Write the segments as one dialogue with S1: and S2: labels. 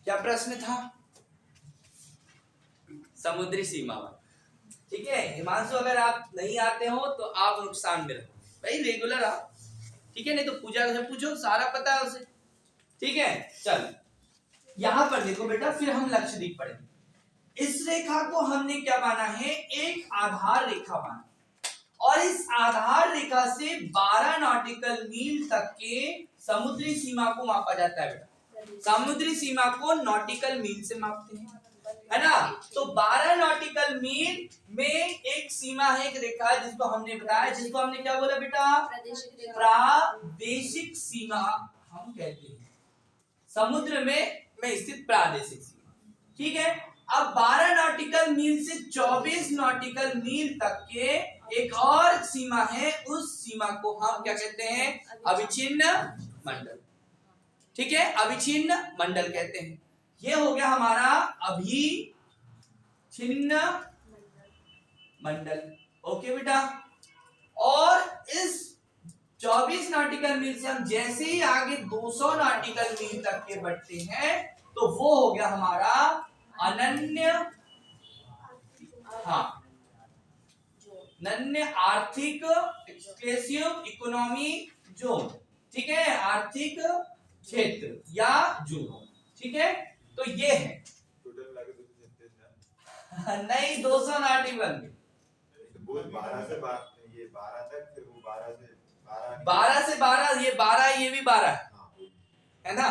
S1: क्या प्रश्न था? समुद्री सीमा पर। ठीक है हिमांशु, अगर आप नहीं आते हो तो आप नुकसान में रहो भाई, रेगुलर आप। ठीक है, नहीं तो पूजा से पूछो, सारा पता है उसे। ठीक है, चल यहां पर देखो बेटा, फिर हम लक्षद्वीप पढ़ेंगे। इस रेखा को हमने क्या माना है? एक आधार रेखा माना, और इस आधार रेखा से 12 नॉटिकल मील तक के समुद्री सीमा को मापा जाता है बेटा। समुद्री सीमा को नॉटिकल मील से मापते हैं, है ना। तो 12 नॉटिकल मील में एक सीमा है, एक रेखा है, जिसको हमने बताया, जिसको हमने क्या बोला बेटा? प्रादेशिक सीमा हम कहते हैं, समुद्र में स्थित प्रादेशिक सीमा। ठीक है, अब 12 नॉटिकल मील से 24 नॉटिकल मील तक के एक और सीमा है, उस सीमा को हम क्या कहते हैं? अविच्छिन्न मंडल। ठीक है, अविच्छिन्न मंडल कहते हैं। ये हो गया हमारा अभिच्छिन्न मंडल। ओके बेटा, और इस 24 नॉटिकल मील से हम जैसे ही आगे 200 नॉटिकल मील तक के बढ़ते हैं, तो वो हो गया हमारा अनन्य, हाँ, अनन्य आर्थिक एक्सक्लूसिव इकोनॉमी जोन। ठीक है, आर्थिक क्षेत्र या जोन। ठीक है, तो ये है नहीं 200 नॉटिकल मील,
S2: 12 से 12 ये 12 तक, फिर वो 12 से
S1: 12 ये 12 ये भी 12 है ना।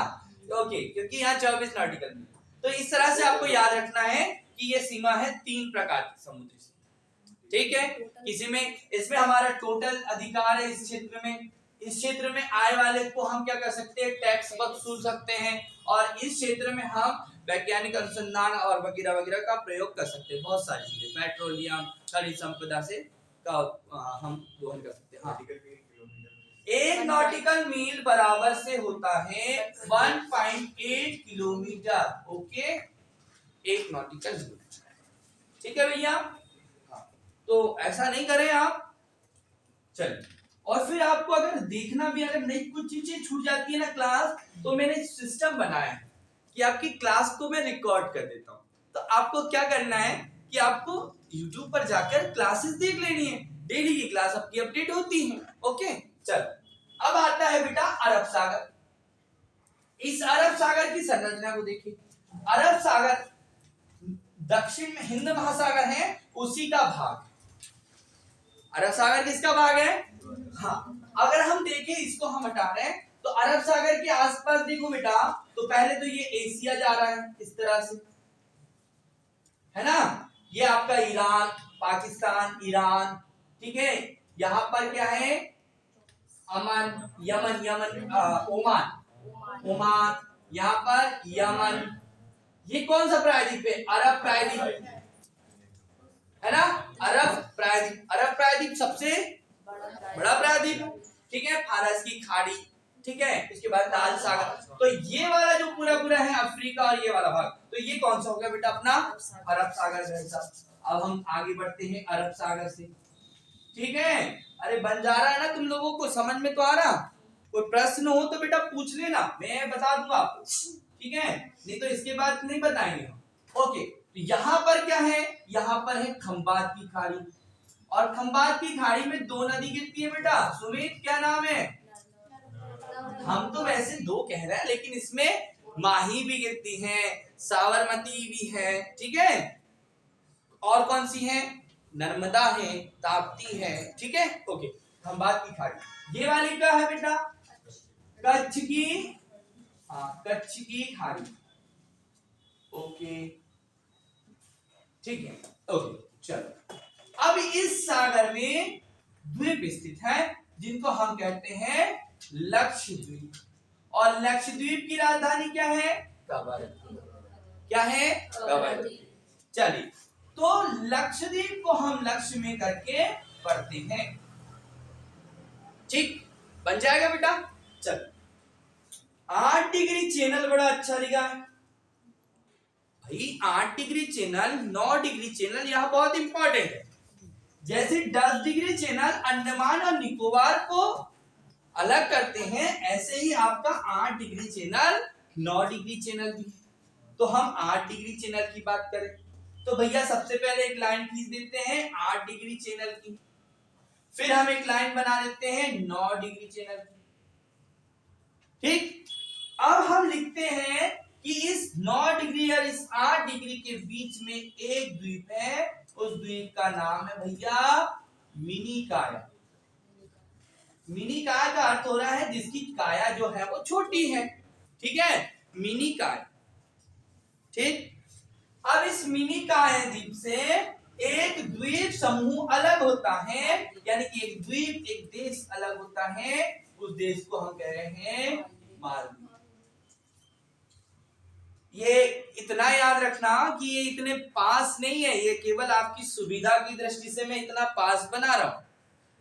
S1: ओके, क्योंकि यहाँ 24 नॉटिकल मील। तो इस तरह से आपको याद रखना है कि ये सीमा है 3 प्रकार की समुद्री सीमा। ठीक है, किसी में इसमें हमारा टोटल अधिकार है इस क्षेत्र में। इस क्षेत्र में आय वाले को हम क्या कर सकते हैं? टैक्स वसूल सकते हैं, और इस क्षेत्र में हम वैज्ञानिक अनुसंधान और वगैरह वगैरह का प्रयोग कर सकते हैं। बहुत सारी चीजें, पेट्रोलियम, खनिज संपदा से का हम दोहन कर सकते हैं। हाँ, एक नॉटिकल मील बराबर से होता है 1.8 किलोमीटर। ओके, एक नॉटिकल मील। ठीक है भैया, तो ऐसा नहीं करें आप। चलिए, और फिर आपको अगर देखना भी, अगर नहीं कुछ चीजें छूट जाती है ना क्लास, तो मैंने सिस्टम बनाया है कि आपकी क्लास को मैं रिकॉर्ड कर देता हूँ। तो आपको क्या करना है कि आपको YouTube पर जाकर क्लासेस देख लेनी है, डेली की क्लास आपकी अपडेट होती है। ओके, चल अब आता है बेटा अरब सागर। इस अरब सागर की संरचना को देखिए। अरब सागर दक्षिण में हिंद महासागर है, उसी का भाग। अरब सागर किसका भाग है? हाँ, अगर हम देखें, इसको हम हटा रहे हैं, तो अरब सागर के आसपास देखो बेटा, तो पहले तो ये एशिया जा रहा है इस तरह से, है ना। ये आपका ईरान, पाकिस्तान, ईरान। ठीक है, यहां पर क्या है? अमन, यमन, ओमान, यहाँ पर यमन। ये कौन सा प्रायद्वीप है? अरब प्रायद्वीप, है ना। अरब प्रायद्वीप सबसे बड़ा प्रायद्वीप। ठीक है, फारस की खाड़ी। ठीक है, इसके बाद लाल सागर। तो ये वाला जो पूरा है अफ्रीका, और ये वाला भाग, तो ये कौन सा हो गया बेटा? अपना अरब सागर जैसा। अब हम आगे बढ़ते हैं अरब सागर से। ठीक है, अरे बन जा रहा है ना तुम लोगों को, समझ में तो आ रहा? कोई प्रश्न हो तो बेटा पूछ लेना, मैं बता दूंगा आपको। ठीक है, नहीं तो इसके बाद नहीं बताएंगे हम। ओके, तो यहाँ पर क्या है? यहाँ पर है खंबात की खाड़ी, और खंबात की खाड़ी में 2 नदी गिरती है बेटा। सुमित, क्या नाम है? हम तो वैसे 2 कह रहे हैं, लेकिन इसमें माही भी गिरती है, साबरमती भी है। ठीक है, और कौन सी है? नर्मदा है, ताप्ती है। ठीक है, ओके, खंबात की खाड़ी। ये वाली क्या है बेटा? कच्छ की, हाँ, कच्छ की खाड़ी। ओके, ठीक है, ओके, चलो। अब इस सागर में द्वीप स्थित है, जिनको हम कहते हैं लक्षद्वीप। और लक्षद्वीप की राजधानी क्या है? कवरत्ती। क्या है? कवरत्ती। चलिए, तो लक्षद्वीप को हम लक्ष्य में करके पढ़ते हैं। ठीक, बन जाएगा बेटा। चल, 8 डिग्री चैनल बड़ा अच्छा लिखा है भाई। 8 डिग्री चैनल, 9 डिग्री चैनल, यह बहुत इंपॉर्टेंट है। जैसे 10 डिग्री चैनल अंडमान और निकोबार को अलग करते हैं, ऐसे ही आपका 8 डिग्री चैनल 9 डिग्री चैनल भी। तो हम 8 डिग्री चैनल की बात करें तो भैया सबसे पहले एक लाइन खींच देते हैं 8 डिग्री चैनल की, फिर हम एक लाइन बना देते हैं 9 डिग्री चैनल की। ठीक, अब हम लिखते हैं कि इस 9 डिग्री और इस 8 डिग्री के बीच में एक द्वीप है, उस द्वीप का नाम है भैया मिनी काया। मिनी काया का अर्थ हो रहा है जिसकी काया जो है वो छोटी है, ठीक है, मिनी काया। ठीक, अब इस मिनी काया द्वीप से एक द्वीप समूह अलग होता है, यानी कि एक द्वीप एक देश अलग होता है, उस देश को हम कह रहे हैं मालदीव। ये इतना याद रखना कि ये इतने पास नहीं है, ये केवल आपकी सुविधा की दृष्टि से मैं इतना पास बना रहा हूं,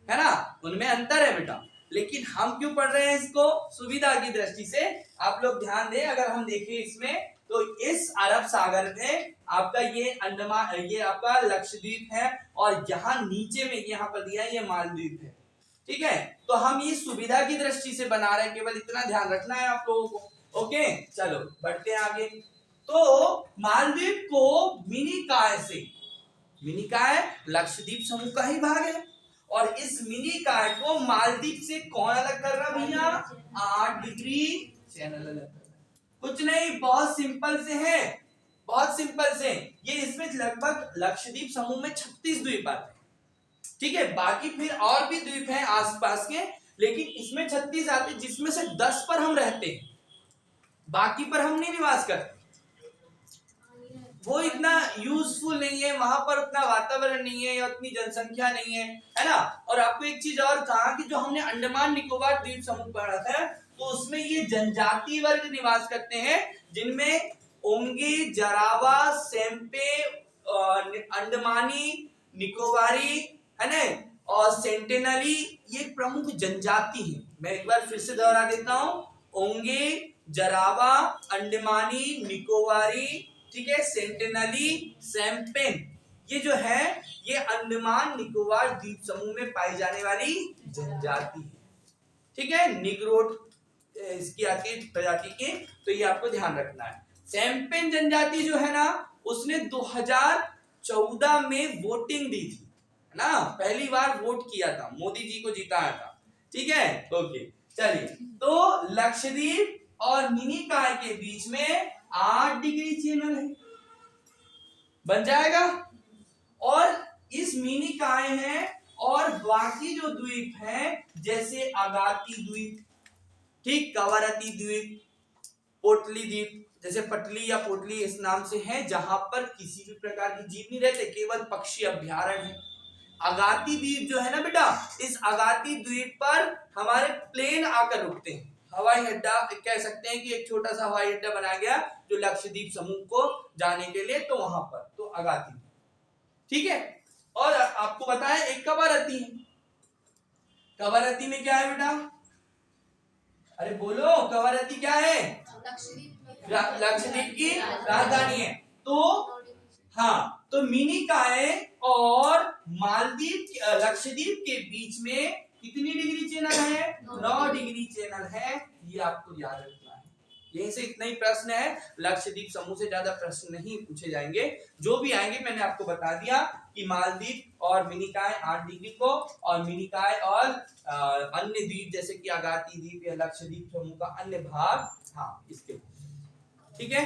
S1: है ना, उनमें अंतर है बेटा। लेकिन हम क्यों पढ़ रहे हैं इसको? सुविधा की दृष्टि से। आप लोग ध्यान दें, अगर हम देखें इसमें तो इस अरब सागर में आपका ये अंडमान, ये आपका लक्षद्वीप है, और यहाँ नीचे में यहाँ पर दिया है ये मालदीव है। ठीक है, तो हम ये सुविधा की दृष्टि से बना रहे हैं, केवल इतना ध्यान रखना है आप लोगों को। ओके, चलो बढ़ते हैं आगे। तो मालदीव को मिनी काय से, मिनी काय लक्षद्वीप समूह का ही भाग है, और इस मिनी काय को मालदीव से कौन अलग कर रहा भैया? 8 डिग्री चैनल अलग कर रहा है। कुछ नहीं, बहुत सिंपल से है, बहुत सिंपल से। ये इसमें लगभग लक्षद्वीप समूह में 36 द्वीप आते हैं, ठीक है, बाकी फिर और भी द्वीप हैं आसपास के, लेकिन इसमें 36 आते हैं, जिसमें से 10 पर हम रहते हैं, बाकी पर हम नहीं निवास करते। वो इतना यूजफुल नहीं है, वहां पर उतना वातावरण नहीं है, या उतनी जनसंख्या नहीं है, है ना। और आपको एक चीज और कहा कि जो हमने अंडमान निकोबार द्वीप समूह पढ़ा था, तो उसमें ये जनजातीय वर्ग निवास करते हैं, जिनमें ओंगे, जरावा, सेम्पे, अंडमानी, निकोबारी, है ना, और सेंटेनली, ये प्रमुख जनजाति है। मैं एक बार फिर से दोहरा देता हूं, ओंगे, जरावा, अंडमानी, निकोबारी, ठीक है, सेंटेनली, सैम्पेन, ये जो है ये अंडमान निकोबार द्वीप समूह में पाई जाने वाली जनजाति है। ठीक है, निग्रोड इसकी आती है प्रजाति की, तो ये आपको ध्यान रखना है। सैम्पेन जनजाति जो है ना, उसने 2014 में वोटिंग दी थी, है ना, पहली बार वोट किया था, मोदी जी को जिताया था। ठीक है, ओके, चलिए। तो लक्षद्वीप और मिनी काय के बीच में 8 डिग्री चैनल है, बन जाएगा। और इस मिनी काय है, और बाकी जो द्वीप हैं जैसे अगाती द्वीप, ठीक, कवारती द्वीप, पोटली द्वीप, जैसे पटली या पोटली इस नाम से है, जहां पर किसी भी प्रकार की जीव नहीं रहते, केवल पक्षी अभ्यारण्य है। अगाती द्वीप जो है ना बेटा, इस अगाती द्वीप पर हमारे प्लेन आकर रुकते हैं, हवाई अड्डा कह सकते हैं कि एक छोटा सा हवाई अड्डा बनाया गया जो लक्षद्वीप समूह को जाने के लिए, तो वहां पर तो अगाती, ठीक है। और आपको बताया एक कवारती है, कवारती में क्या है बेटा? अरे बोलो, कवारती क्या है? लक्षद्वीप की राजधानी है। तो हाँ, तो मिनी काय और मालदीव लक्षद्वीप के बीच में कितनी डिग्री चैनल है? 9 डिग्री चैनल है, ये आपको याद रखना है। यहीं से इतना ही प्रश्न है, लक्षद्वीप समूह से ज्यादा प्रश्न नहीं पूछे जाएंगे, जो भी आएंगे मैंने आपको बता दिया कि मालदीव और मिनिकाय 8 डिग्री को, और मिनिकाय और अन्य द्वीप जैसे कि अगाती द्वीप या लक्षद्वीप समूह का अन्य भाग, हाँ इसके, ठीक है,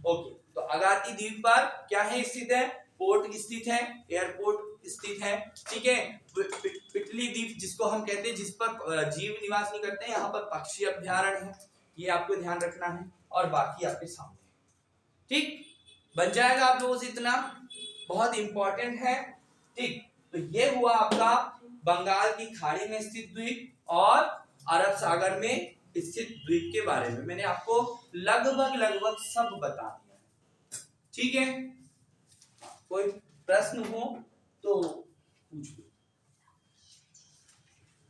S1: ओके। तो अगाती द्वीप पर क्या है स्थित है? पोर्ट स्थित है, एयरपोर्ट स्थित है, ठीक है। पिटली द्वीप जिसको हम कहते हैं, जिस पर जीव निवास नहीं करते, यहाँ पर पक्षी अभ्यारण्य है, ये आपको ध्यान रखना है, और बाकी आपके सामने, ठीक, बन जाएगा आप लोगों से इतना, बहुत इंपॉर्टेंट है, ठीक। तो ये हुआ आपका बंगाल की खाड़ी में स्थित द्वीप और अरब सागर में स्थित द्वीप के बारे में मैंने आपको लगभग सब बता दिया, ठीक है। कोई प्रश्न हो तो पूछ लो,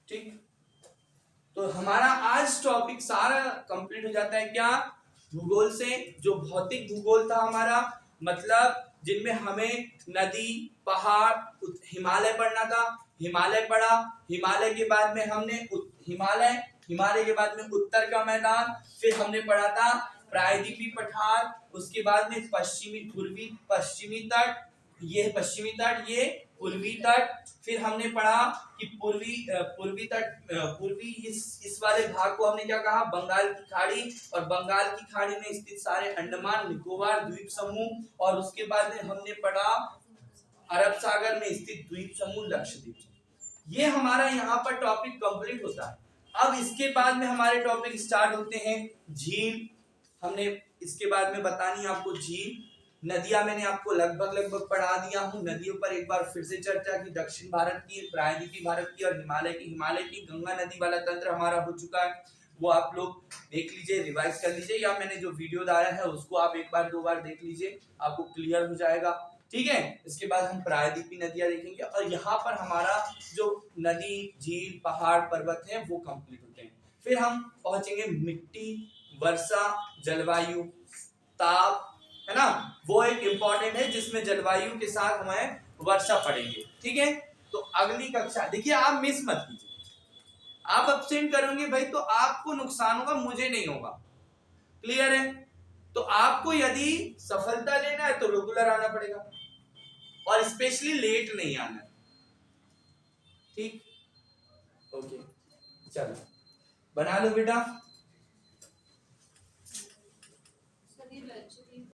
S1: ठीक। तो हमारा आज टॉपिक सारा कंप्लीट हो जाता है क्या? भूगोल से। जो भौतिक भूगोल था हमारा, मतलब जिनमें हमें नदी, पहाड़, हिमालय पढ़ना था, हिमालय पढ़ा, हिमालय के बाद में हमने हिमालय के बाद में उत्तर का मैदान, फिर हमने पढ़ा था प्रायद्वीपीय पठार, उसके बाद में पश्चिमी तट, ये पश्चिमी तट, ये पूर्वी तट। फिर हमने पढ़ा कि पूर्वी इस वाले भाग को हमने क्या कहा, बंगाल की खाड़ी, और बंगाल की खाड़ी में स्थित सारे अंडमान निकोबार द्वीप समूह, और उसके बाद में हमने पढ़ा अरब सागर में स्थित द्वीप समूह लक्षद्वीप। ये हमारा यहाँ पर टॉपिक कंप्लीट होता है। अब इसके बाद में हमारे टॉपिक स्टार्ट होते हैं झील। हमने इसके बाद में बतानी आपको झील। नदियां मैंने आपको लगभग पढ़ा दिया हूँ। नदियों पर एक बार फिर से चर्चा की, दक्षिण भारत की, प्रायद्वीपीय भारत की और हिमालय की। गंगा नदी वाला तंत्र हमारा हो चुका है, वो आप लोग देख लीजिए, रिवाइज कर लीजिए, या मैंने जो वीडियो डाला है उसको आप एक बार 2 बार देख लीजिए, आपको क्लियर हो जाएगा। ठीक है, इसके बाद हम प्रायद्वीपीय नदियां देखेंगे, और यहाँ पर हमारा जो नदी, झील, पहाड़, पर्वत है वो कंप्लीट होते हैं। फिर हम पहुंचेंगे मिट्टी, वर्षा, जलवायु, ताप, है ना, वो एक इंपॉर्टेंट है जिसमें जलवायु के साथ हमें वर्षा पढ़ेंगे। ठीक है, तो अगली कक्षा देखिए, आप मिस मत कीजिए। आप अब्सेंट करोगे भाई तो आपको नुकसान होगा, मुझे नहीं होगा। क्लियर है? तो आपको यदि सफलता लेना है तो रेगुलर आना पड़ेगा, और स्पेशली लेट नहीं आना है। ठीक, ओके, चलो बना लो बेटा।